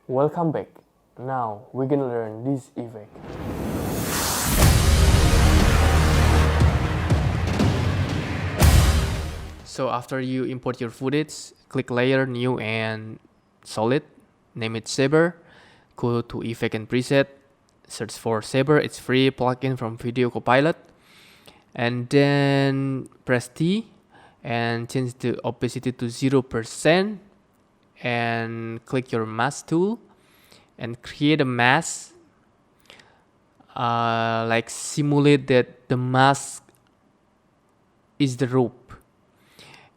Welcome back. Now we're gonna learn this effect. So after you import your footage, click layer, new and solid, name it Saber, go to effect and preset, search for Saber, it's free plugin from Video Copilot, and then press T and change the opacity to 0% and click your mask tool and create a mask, like simulate that the mask is the rope,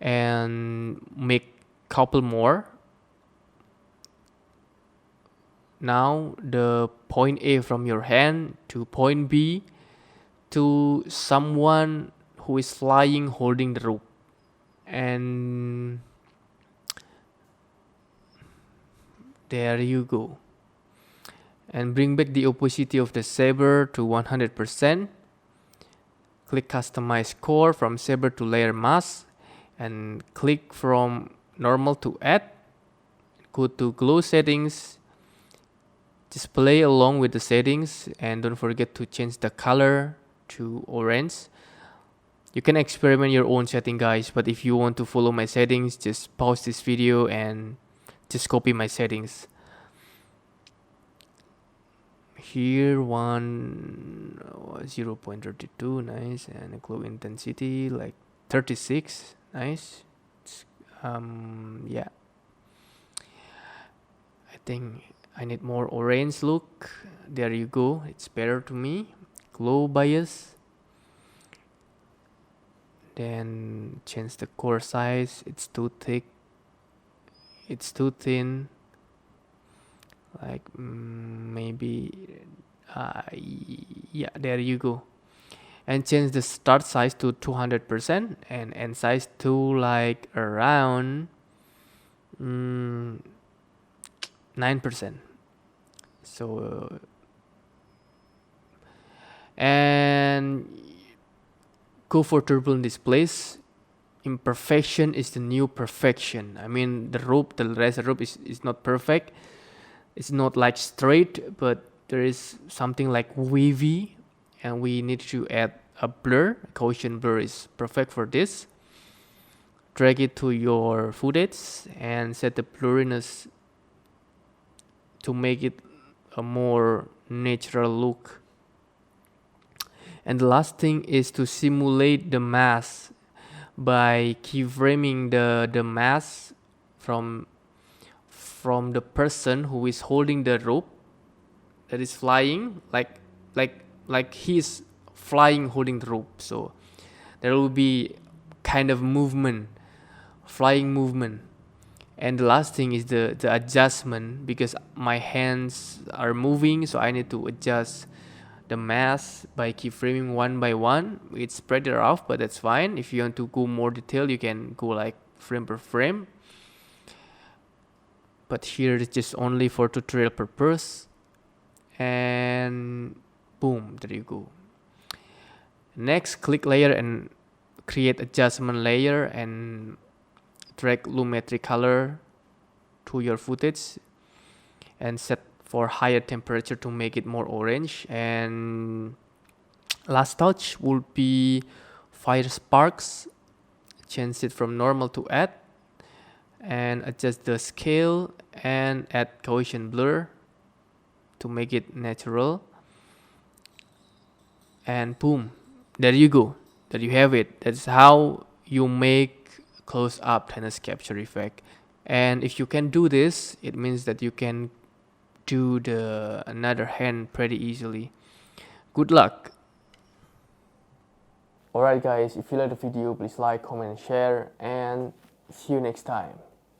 and make couple more. Now the point A from your hand to point B to someone who is flying holding the rope, and there you go. And bring back the opacity of the saber to 100%. Click customize core from saber to layer mask and click from normal to add. Go to glow settings, just play along with the settings and don't forget to change the color to orange. You can experiment your own setting, guys, but if you want to follow my settings, just pause this video and just copy my settings. Here 0.32, nice, and a glow intensity like 36, nice. Yeah, I think I need more orange look. There you go, it's better to me. Glow bias, then change the core size. It's too thick, it's too thin, like maybe yeah, there you go. And change the start size to 200% and end size to like around 9%. So and go for turbulent displays. Imperfection is the new perfection. I mean, the rope, the rest of the rope is not perfect. It's not like straight, but there is something like wavy, and we need to add a blur. Gaussian blur is perfect for this. Drag it to your footage and set the blurriness to make it a more natural look. And the last thing is to simulate the mask by keyframing the mask from the person who is holding the rope that is flying, like he's flying holding the rope. So there will be kind of movement, flying movement. And the last thing is the adjustment, because my hands are moving, so I need to adjust the mask by keyframing one by one. It's spread it off, but that's fine. If you want to go more detail, you can go like frame per frame, but here it's just only for tutorial purpose. And boom, there you go. Next, click layer and create adjustment layer and drag lumetri color to your footage and set for higher temperature to make it more orange. And last touch would be fire sparks. Change it from normal to add and adjust the scale and add Gaussian blur to make it natural. And boom, there you go, there you have it. That's how you make close-up thanos capture effect. And if you can do this, it means that you can do the another hand pretty easily. Good luck. Alright guys, if you like the video, please like, comment, share, and see you next time.